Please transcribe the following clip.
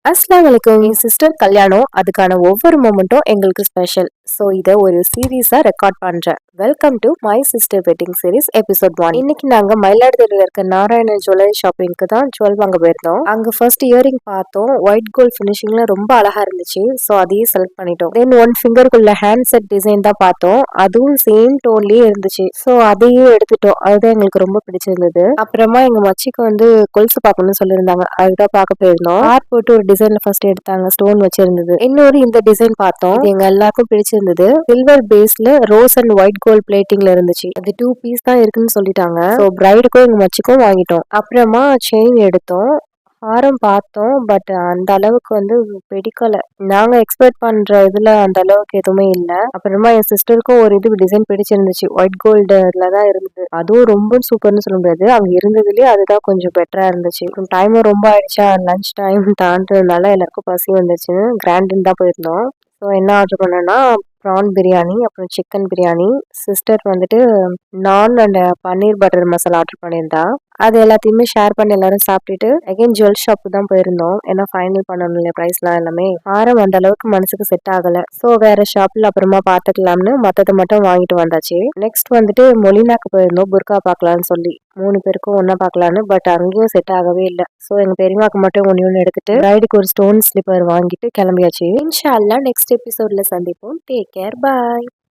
அஸ்ஸலாமு அலைக்கும். என் சிஸ்டர் கல்யாணம். அதுக்கான ஒவ்வொரு மொமெண்ட்டும் எங்களுக்கு ஸ்பெஷல். ஸோ இதை ஒரு சீரீஸா ரெக்கார்ட் பண்றேன். Welcome to my sister wedding series episode 1. இன்னைக்கு நாங்க மயிலாடுதுறையில இருக்க நாராயணன் ஜுவல்லரி ஷாப்பிங்க்கு தான் ஜுவல் வாங்க போயிருந்தோம். அங்க ஃபர்ஸ்ட் இயரிங் பார்த்தோம். ஒயிட் கோல்ட் ஃபினிஷிங்ல ரொம்ப அழகா இருந்துச்சு. ஸோ அதையே செலக்ட் பண்ணிட்டோம். தென் ஒன் ஃபிங்கருக்குள்ள ஹேண்ட் செட் டிசைன் தான் பார்த்தோம். அதுவும் சேம் டோன்லயே இருந்துச்சு. ஸோ அதையே எடுத்துட்டோம். அதுதான் எங்களுக்கு ரொம்ப பிடிச்சிருந்தது. அப்புறமா எங்க மச்சிக்கு வந்து கொலுசு பார்க்கணும்னு சொல்லியிருந்தாங்க. அதுதான் பார்க்க போயிருந்தோம். ஹார்ட் போட்டு ஒரு டிசைன்ல ஃபர்ஸ்ட் எடுத்தாங்க. ஸ்டோன் வச்சிருந்தது. இன்னொரு இந்த டிசைன் பார்த்தோம். இது எங்க எல்லாருக்கும் பிடிச்சிருந்தது. சில்வர் பேஸ்ல ரோஸ் அண்ட் ஒயிட் கோல்ட் பிளேட்டிங்ல இருந்துச்சு. அது 2 பீஸ் தான் இருக்குன்னு சொல்லிட்டாங்க. ஸோ பிரைடுக்கும் எங்க மச்சிக்கும் வாங்கிட்டோம். அப்புறமா செயின் எடுத்தோம். ஹாரம் பார்த்தோம். பட் அந்த அளவுக்கு வந்து பிடிக்கல. நாங்க எக்ஸ்பெக்ட் பண்ற இதுல அந்த அளவுக்கு எதுவுமே இல்ல. அப்புறமா என் சிஸ்டருக்கும் ஒரு இது டிசைன் பிடிச்சிருந்துச்சு. ஒயிட் கோல்டுல தான் இருந்தது. அதுவும் ரொம்ப சூப்பர்னு சொல்ல முடியாது. அங்க இருந்ததுலயே அதுதான் கொஞ்சம் பெட்டரா இருந்துச்சு. டைமும் ரொம்ப ஆயிடுச்சா, லஞ்ச் டைம் தாண்டதுனால எல்லாருக்கும் பசி வந்துச்சு. கிராண்டுன்னு தான் போயிருந்தோம். ஸோ என்ன ஆர்டர் பண்ணேன்னா ப்ரான் பிரியாணி, அப்புறம் சிக்கன் பிரியாணி. சிஸ்டர் வந்துட்டு நான் and paneer butter masala order பண்ணியிருந்தா. அது எல்லாத்தையுமே ஷேர் பண்ணி எல்லாரும் சாப்பிட்டுட்டு அகைன் ஜுவல் ஷாப்பு தான் போயிருந்தோம். ஏன்னா ஃபைனல் பண்ணணும் இல்லையா ப்ரைஸ்லாம் எல்லாமே. ஆரம் அந்த அளவுக்கு மனசுக்கு செட் ஆகல. ஸோ வேற ஷாப்ல அப்புறமா பார்த்துக்கலாம்னு மற்றதை மட்டும் வாங்கிட்டு வந்தாச்சு. நெக்ஸ்ட் வந்துட்டு மொலினாக்கு போயிருந்தோம். புர்கா பார்க்கலான்னு சொல்லி 3 பேருக்கும் ஒன்னா பார்க்கலான்னு. பட் அங்கேயும் செட் ஆகவே இல்லை. ஸோ எங்க பெரியமாக்கு மட்டும் ஒன்று எடுத்துட்டு பிரைடுக்கு ஒரு ஸ்டோன் ஸ்லிப்பர் வாங்கிட்டு கிளம்பியாச்சு. இன்ஷா அல்லாஹ் நெக்ஸ்ட் எபிசோட்ல சந்திப்போம். டேக் கேர், பாய்.